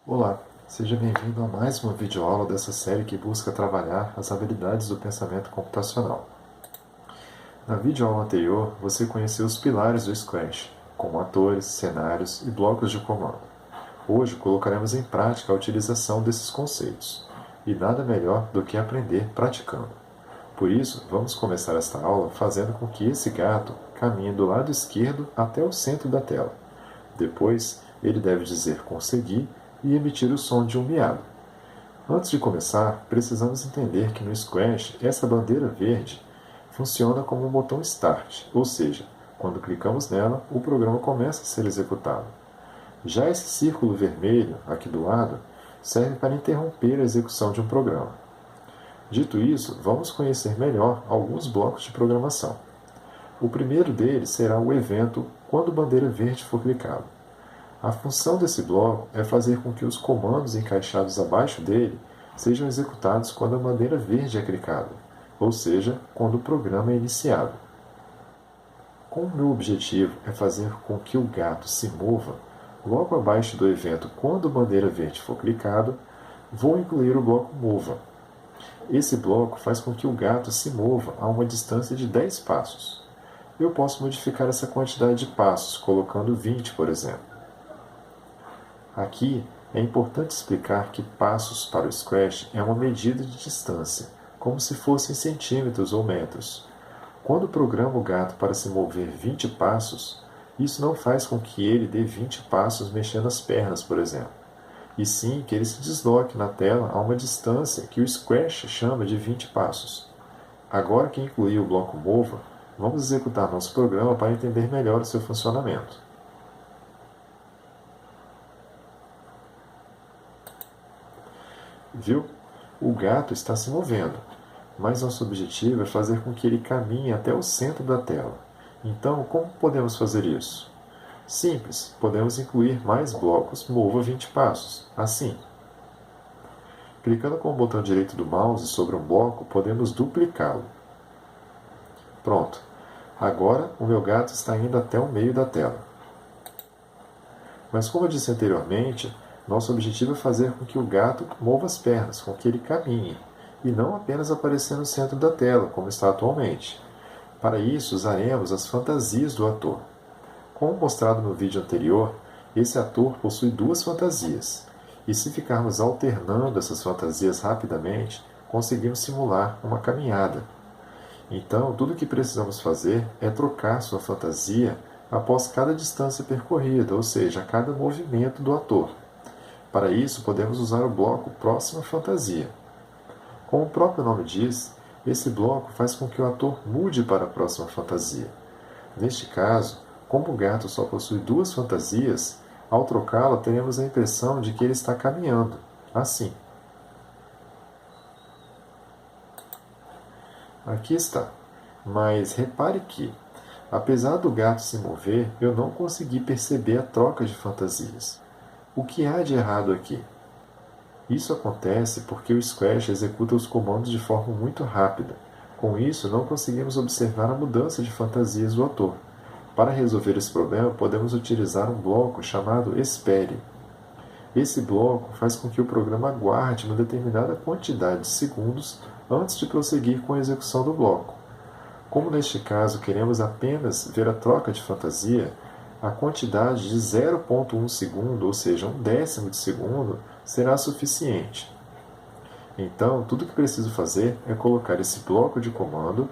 Olá, seja bem-vindo a mais uma videoaula dessa série que busca trabalhar as habilidades do pensamento computacional. Na videoaula anterior, você conheceu os pilares do Scratch, como atores, cenários e blocos de comando. Hoje colocaremos em prática a utilização desses conceitos, e nada melhor do que aprender praticando. Por isso, vamos começar esta aula fazendo com que esse gato caminhe do lado esquerdo até o centro da tela. Depois, ele deve dizer consegui e emitir o som de um miado. Antes de começar, precisamos entender que no Scratch essa bandeira verde funciona como um botão Start, ou seja, quando clicamos nela, o programa começa a ser executado. Já esse círculo vermelho, aqui do lado, serve para interromper a execução de um programa. Dito isso, vamos conhecer melhor alguns blocos de programação. O primeiro deles será o evento quando bandeira verde for clicado. A função desse bloco é fazer com que os comandos encaixados abaixo dele sejam executados quando a bandeira verde é clicada, ou seja, quando o programa é iniciado. Como meu objetivo é fazer com que o gato se mova, logo abaixo do evento quando a bandeira verde for clicado, vou incluir o bloco mova. Esse bloco faz com que o gato se mova a uma distância de 10 passos. Eu posso modificar essa quantidade de passos, colocando 20, por exemplo. Aqui é importante explicar que passos para o Scratch é uma medida de distância, como se fossem centímetros ou metros. Quando programa o gato para se mover 20 passos, isso não faz com que ele dê 20 passos mexendo as pernas, por exemplo, e sim que ele se desloque na tela a uma distância que o Scratch chama de 20 passos. Agora que incluí o bloco Mova, vamos executar nosso programa para entender melhor o seu funcionamento. Viu? O gato está se movendo, mas nosso objetivo é fazer com que ele caminhe até o centro da tela. Então, como podemos fazer isso? Simples, podemos incluir mais blocos Mova 20 passos, assim. Clicando com o botão direito do mouse sobre um bloco, podemos duplicá-lo. Pronto. Agora, o meu gato está indo até o meio da tela. Mas como eu disse anteriormente, nosso objetivo é fazer com que o gato mova as pernas, com que ele caminhe, e não apenas aparecer no centro da tela, como está atualmente. Para isso, usaremos as fantasias do ator. Como mostrado no vídeo anterior, esse ator possui duas fantasias, e se ficarmos alternando essas fantasias rapidamente, conseguimos simular uma caminhada. Então, tudo o que precisamos fazer é trocar sua fantasia após cada distância percorrida, ou seja, a cada movimento do ator. Para isso, podemos usar o bloco Próxima Fantasia. Como o próprio nome diz, esse bloco faz com que o ator mude para a próxima fantasia. Neste caso, como o gato só possui duas fantasias, ao trocá-la teremos a impressão de que ele está caminhando, assim. Aqui está. Mas repare que, apesar do gato se mover, eu não consegui perceber a troca de fantasias. O que há de errado aqui? Isso acontece porque o Scratch executa os comandos de forma muito rápida. Com isso, não conseguimos observar a mudança de fantasias do ator. Para resolver esse problema, podemos utilizar um bloco chamado Espere. Esse bloco faz com que o programa aguarde uma determinada quantidade de segundos antes de prosseguir com a execução do bloco. Como neste caso queremos apenas ver a troca de fantasia, a quantidade de 0,1 segundo, ou seja, 1/10 de segundo, será suficiente. Então, tudo o que preciso fazer é colocar esse bloco de comando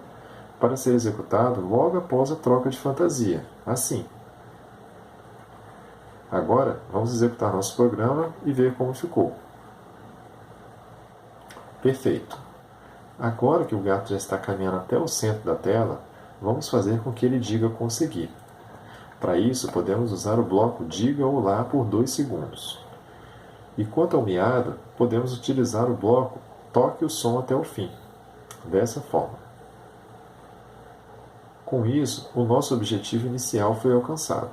para ser executado logo após a troca de fantasia, assim. Agora, vamos executar nosso programa e ver como ficou. Perfeito. Agora que o gato já está caminhando até o centro da tela, vamos fazer com que ele diga conseguir. Para isso, podemos usar o bloco Diga Olá por 2 segundos. E quanto ao miado, podemos utilizar o bloco Toque o som até o fim, dessa forma. Com isso, o nosso objetivo inicial foi alcançado.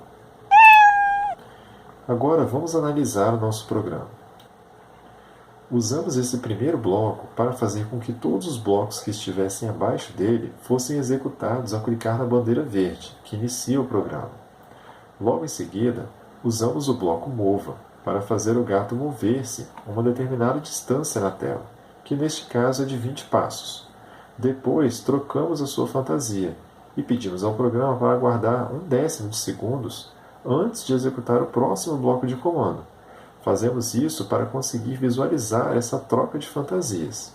Agora vamos analisar o nosso programa. Usamos esse primeiro bloco para fazer com que todos os blocos que estivessem abaixo dele fossem executados ao clicar na bandeira verde, que inicia o programa. Logo em seguida, usamos o bloco Mova para fazer o gato mover-se uma determinada distância na tela, que neste caso é de 20 passos. Depois, trocamos a sua fantasia e pedimos ao programa para aguardar 1/10 de segundos antes de executar o próximo bloco de comando. Fazemos isso para conseguir visualizar essa troca de fantasias.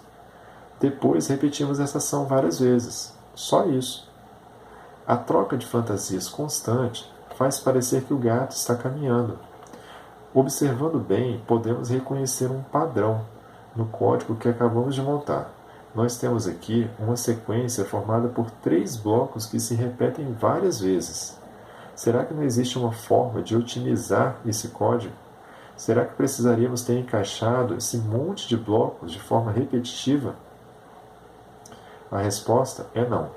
Depois, repetimos essa ação várias vezes. Só isso. A troca de fantasias constante faz parecer que o gato está caminhando. Observando bem, podemos reconhecer um padrão no código que acabamos de montar. Nós temos aqui uma sequência formada por 3 blocos que se repetem várias vezes. Será que não existe uma forma de otimizar esse código? Será que precisaríamos ter encaixado esse monte de blocos de forma repetitiva? A resposta é não.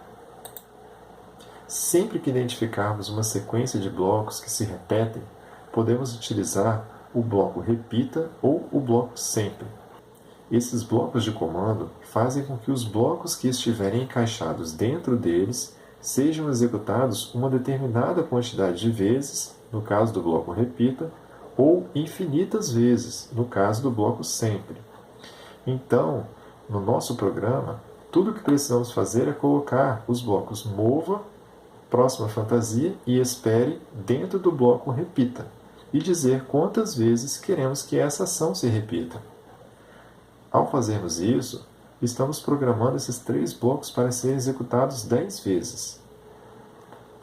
Sempre que identificarmos uma sequência de blocos que se repetem, podemos utilizar o bloco repita ou o bloco sempre. Esses blocos de comando fazem com que os blocos que estiverem encaixados dentro deles sejam executados uma determinada quantidade de vezes, no caso do bloco repita, ou infinitas vezes, no caso do bloco sempre. Então, no nosso programa, tudo o que precisamos fazer é colocar os blocos mova, próxima fantasia e espere dentro do bloco repita e dizer quantas vezes queremos que essa ação se repita. Ao fazermos isso, estamos programando esses 3 blocos para serem executados 10 vezes.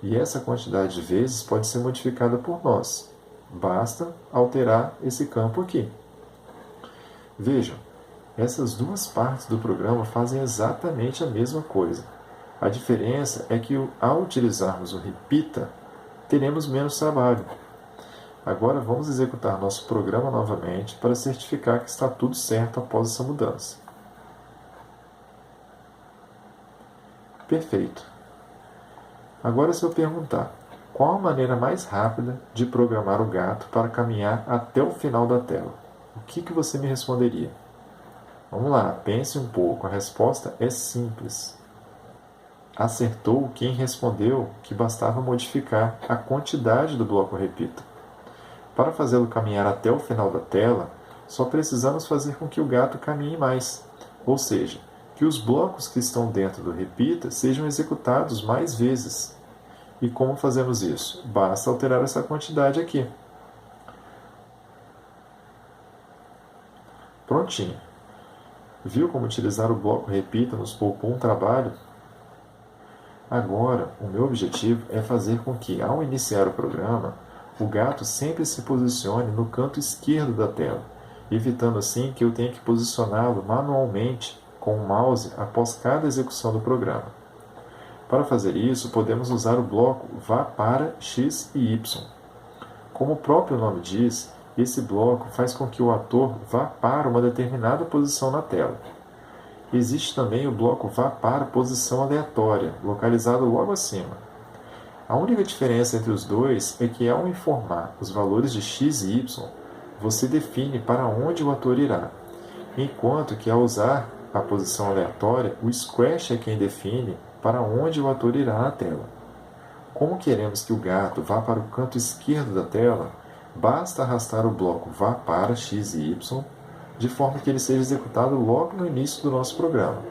E essa quantidade de vezes pode ser modificada por nós. Basta alterar esse campo aqui. Vejam, essas 2 partes do programa fazem exatamente a mesma coisa. A diferença é que, ao utilizarmos o repita, teremos menos trabalho. Agora vamos executar nosso programa novamente para certificar que está tudo certo após essa mudança. Perfeito. Agora, se eu perguntar, qual a maneira mais rápida de programar o gato para caminhar até o final da tela? O que você me responderia? Vamos lá, pense um pouco. A resposta é simples. Acertou quem respondeu que bastava modificar a quantidade do bloco repita. Para fazê-lo caminhar até o final da tela, só precisamos fazer com que o gato caminhe mais, ou seja, que os blocos que estão dentro do repita sejam executados mais vezes. E como fazemos isso? Basta alterar essa quantidade aqui. Prontinho. Viu como utilizar o bloco repita nos poupou um trabalho? Agora, o meu objetivo é fazer com que, ao iniciar o programa, o gato sempre se posicione no canto esquerdo da tela, evitando assim que eu tenha que posicioná-lo manualmente com o mouse após cada execução do programa. Para fazer isso, podemos usar o bloco vá para X e Y. Como o próprio nome diz, esse bloco faz com que o ator vá para uma determinada posição na tela. Existe também o bloco vá para posição aleatória, localizado logo acima. A única diferença entre os dois é que, ao informar os valores de x e y, você define para onde o ator irá, enquanto que, ao usar a posição aleatória, o Squash é quem define para onde o ator irá na tela. Como queremos que o gato vá para o canto esquerdo da tela, basta arrastar o bloco vá para x e y, de forma que ele seja executado logo no início do nosso programa.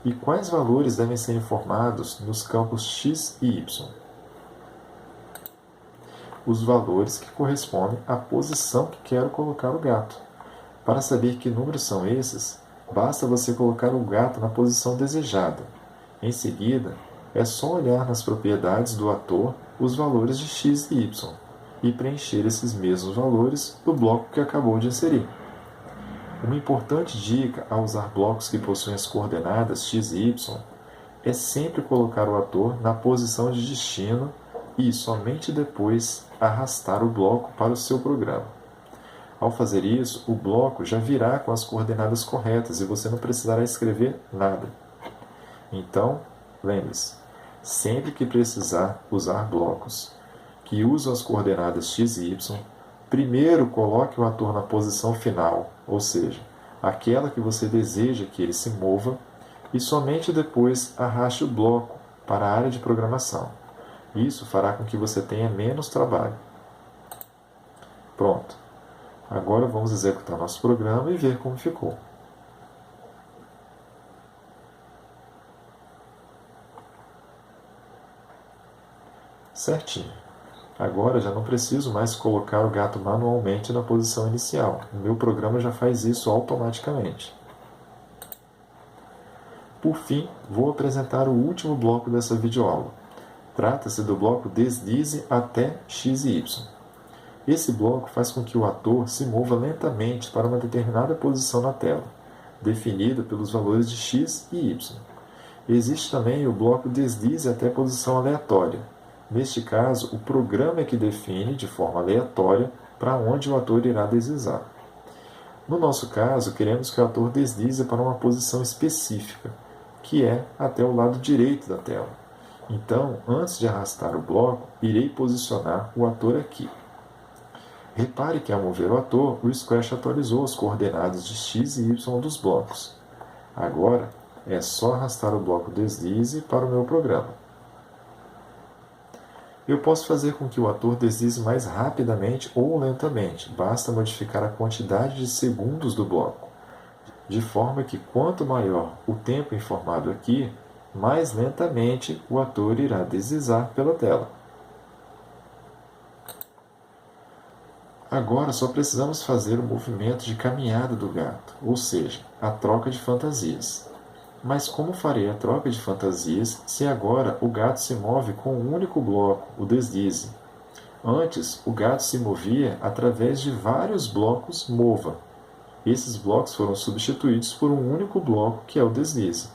E quais valores devem ser informados nos campos x e y? Os valores que correspondem à posição que quero colocar o gato. Para saber que números são esses, basta você colocar o gato na posição desejada. Em seguida, é só olhar nas propriedades do ator os valores de x e y e preencher esses mesmos valores do bloco que acabou de inserir. Uma importante dica ao usar blocos que possuem as coordenadas x e y é sempre colocar o ator na posição de destino e, somente depois, arrastar o bloco para o seu programa. Ao fazer isso, o bloco já virá com as coordenadas corretas e você não precisará escrever nada. Então, lembre-se, sempre que precisar usar blocos que usam as coordenadas x e y, primeiro coloque o ator na posição final, ou seja, aquela que você deseja que ele se mova, e somente depois arraste o bloco para a área de programação. Isso fará com que você tenha menos trabalho. Pronto. Agora vamos executar nosso programa e ver como ficou. Certinho. Agora já não preciso mais colocar o gato manualmente na posição inicial. O meu programa já faz isso automaticamente. Por fim, vou apresentar o último bloco dessa videoaula. Trata-se do bloco Deslize até X e Y. Esse bloco faz com que o ator se mova lentamente para uma determinada posição na tela, definida pelos valores de X e Y. Existe também o bloco Deslize até posição aleatória. Neste caso, o programa é que define, de forma aleatória, para onde o ator irá deslizar. No nosso caso, queremos que o ator deslize para uma posição específica, que é até o lado direito da tela. Então, antes de arrastar o bloco, irei posicionar o ator aqui. Repare que ao mover o ator, o Scratch atualizou as coordenadas de x e y dos blocos. Agora, é só arrastar o bloco deslize para o meu programa. Eu posso fazer com que o ator deslize mais rapidamente ou lentamente, basta modificar a quantidade de segundos do bloco, de forma que quanto maior o tempo informado aqui, mais lentamente o ator irá deslizar pela tela. Agora só precisamos fazer o movimento de caminhada do gato, ou seja, a troca de fantasias. Mas como farei a troca de fantasias se agora o gato se move com um único bloco, o deslize? Antes, o gato se movia através de vários blocos mova. Esses blocos foram substituídos por um único bloco, que é o deslize.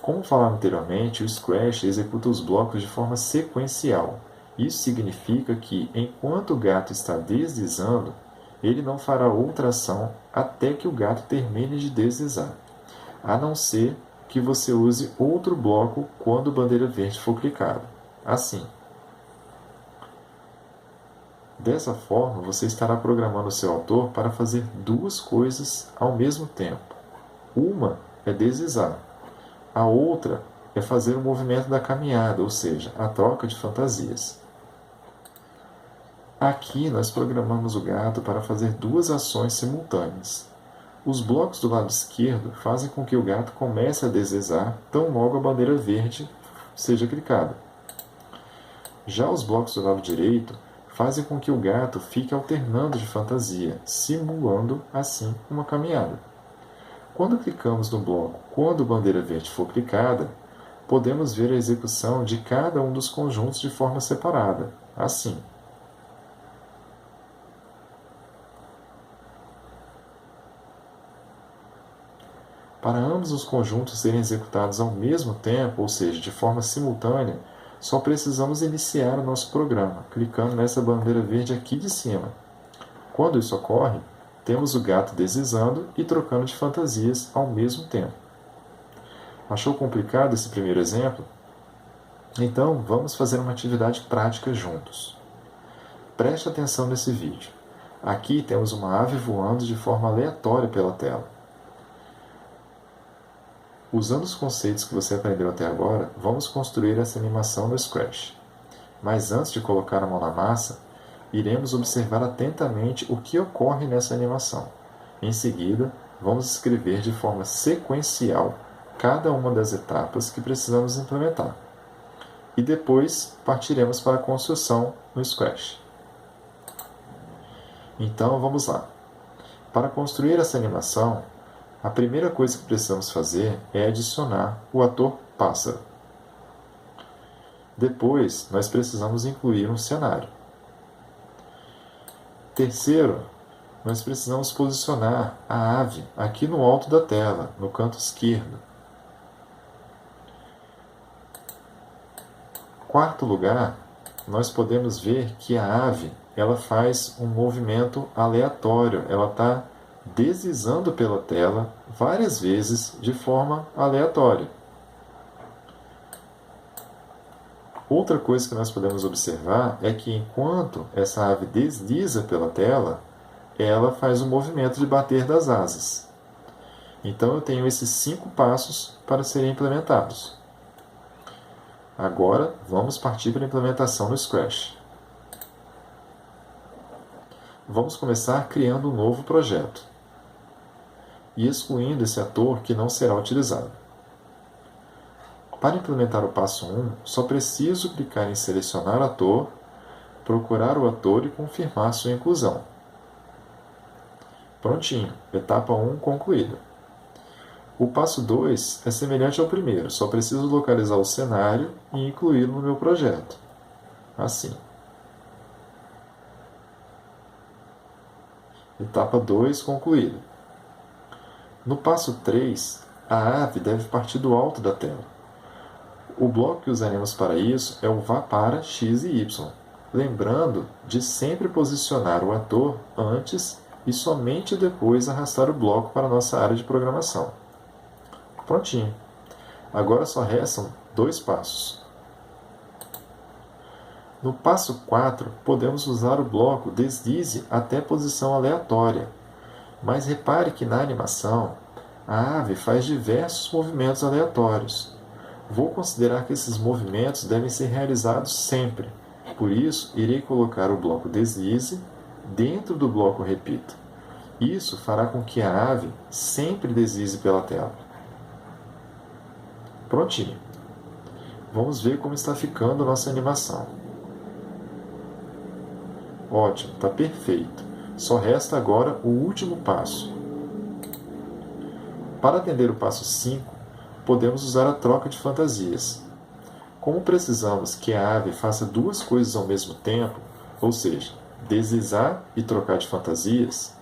Como falado anteriormente, o Scratch executa os blocos de forma sequencial. Isso significa que, enquanto o gato está deslizando, ele não fará outra ação até que o gato termine de deslizar, a não ser que você use outro bloco quando a bandeira verde for clicada. Assim. Dessa forma, você estará programando o seu ator para fazer duas coisas ao mesmo tempo. Uma é deslizar. A outra é fazer o movimento da caminhada, ou seja, a troca de fantasias. Aqui nós programamos o gato para fazer duas ações simultâneas. Os blocos do lado esquerdo fazem com que o gato comece a deslizar tão logo a bandeira verde seja clicada. Já os blocos do lado direito fazem com que o gato fique alternando de fantasia, simulando assim uma caminhada. Quando clicamos no bloco quando a bandeira verde for clicada, podemos ver a execução de cada um dos conjuntos de forma separada, assim. Para ambos os conjuntos serem executados ao mesmo tempo, ou seja, de forma simultânea, só precisamos iniciar o nosso programa, clicando nessa bandeira verde aqui de cima. Quando isso ocorre, temos o gato deslizando e trocando de fantasias ao mesmo tempo. Achou complicado esse primeiro exemplo? Então, vamos fazer uma atividade prática juntos. Preste atenção nesse vídeo. Aqui temos uma ave voando de forma aleatória pela tela. Usando os conceitos que você aprendeu até agora, vamos construir essa animação no Scratch. Mas antes de colocar a mão na massa, iremos observar atentamente o que ocorre nessa animação. Em seguida, vamos escrever de forma sequencial cada uma das etapas que precisamos implementar. E depois partiremos para a construção no Scratch. Então vamos lá. Para construir essa animação, a primeira coisa que precisamos fazer é adicionar o ator pássaro. Depois, nós precisamos incluir um cenário. Terceiro, nós precisamos posicionar a ave aqui no alto da tela, no canto esquerdo. Quarto lugar, nós podemos ver que a ave ela faz um movimento aleatório, ela está deslizando pela tela várias vezes de forma aleatória. Outra coisa que nós podemos observar é que enquanto essa ave desliza pela tela, ela faz o movimento de bater das asas. Então eu tenho esses 5 passos para serem implementados. Agora vamos partir para a implementação no Scratch. Vamos começar criando um novo projeto e excluindo esse ator que não será utilizado. Para implementar o passo 1, só preciso clicar em Selecionar ator, procurar o ator e confirmar sua inclusão. Prontinho, etapa 1 concluída. O passo 2 é semelhante ao primeiro, só preciso localizar o cenário e incluí-lo no meu projeto. Assim. Etapa 2 concluída. No passo 3, a ave deve partir do alto da tela. O bloco que usaremos para isso é o vá para X e Y, lembrando de sempre posicionar o ator antes e somente depois arrastar o bloco para a nossa área de programação. Prontinho. Agora só restam 2 passos. No passo 4, podemos usar o bloco deslize até posição aleatória, mas repare que na animação a ave faz diversos movimentos aleatórios. Vou considerar que esses movimentos devem ser realizados sempre, por isso irei colocar o bloco deslize dentro do bloco repita. Isso fará com que a ave sempre deslize pela tela. Prontinho. Vamos ver como está ficando a nossa animação. Ótimo, está perfeito. Só resta agora o último passo. Para atender o passo 5, podemos usar a troca de fantasias. Como precisamos que a ave faça 2 coisas ao mesmo tempo, ou seja, deslizar e trocar de fantasias,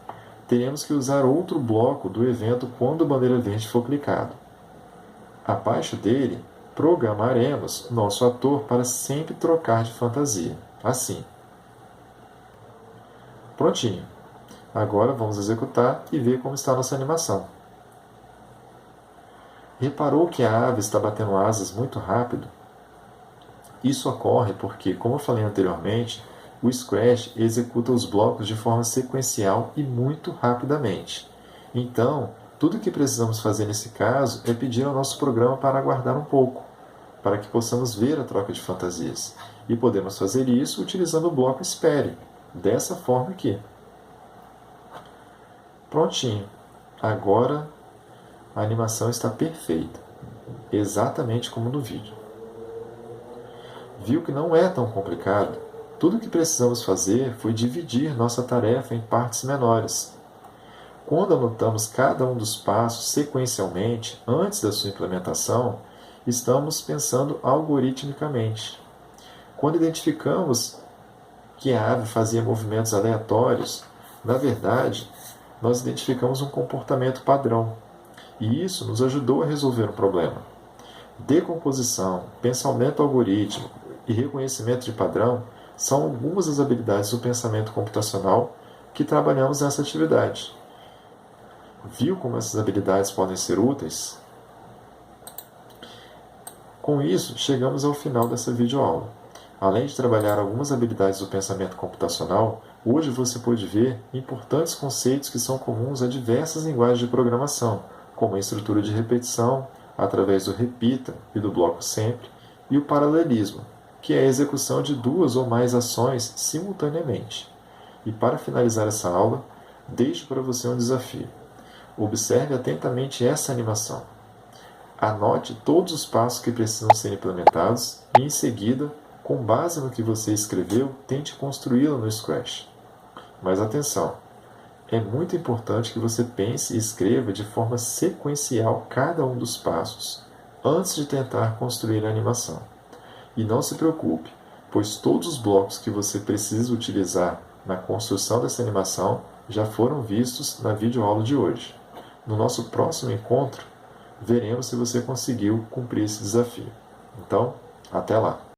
teremos que usar outro bloco do evento quando a bandeira verde for clicado. Abaixo dele, programaremos nosso ator para sempre trocar de fantasia. Assim. Prontinho. Agora vamos executar e ver como está a nossa animação. Reparou que a ave está batendo asas muito rápido? Isso ocorre porque, como eu falei anteriormente, o Scratch executa os blocos de forma sequencial e muito rapidamente. Então, tudo o que precisamos fazer nesse caso é pedir ao nosso programa para aguardar um pouco, para que possamos ver a troca de fantasias. E podemos fazer isso utilizando o bloco Espere, dessa forma aqui. Prontinho. Agora a animação está perfeita, exatamente como no vídeo. Viu que não é tão complicado? Tudo o que precisamos fazer foi dividir nossa tarefa em partes menores. Quando anotamos cada um dos passos sequencialmente, antes da sua implementação, estamos pensando algoritmicamente. Quando identificamos que a ave fazia movimentos aleatórios, na verdade, nós identificamos um comportamento padrão. E isso nos ajudou a resolver um problema. Decomposição, pensamento algorítmico e reconhecimento de padrão são algumas das habilidades do pensamento computacional que trabalhamos nessa atividade. Viu como essas habilidades podem ser úteis? Com isso, chegamos ao final dessa videoaula. Além de trabalhar algumas habilidades do pensamento computacional, hoje você pôde ver importantes conceitos que são comuns a diversas linguagens de programação, como a estrutura de repetição, através do repita e do bloco sempre, e o paralelismo, que é a execução de 2 ou mais ações simultaneamente. E para finalizar essa aula, deixo para você um desafio. Observe atentamente essa animação. Anote todos os passos que precisam ser implementados e, em seguida, com base no que você escreveu, tente construí-la no Scratch. Mas atenção! É muito importante que você pense e escreva de forma sequencial cada um dos passos, antes de tentar construir a animação. E não se preocupe, pois todos os blocos que você precisa utilizar na construção dessa animação já foram vistos na videoaula de hoje. No nosso próximo encontro, veremos se você conseguiu cumprir esse desafio. Então, até lá!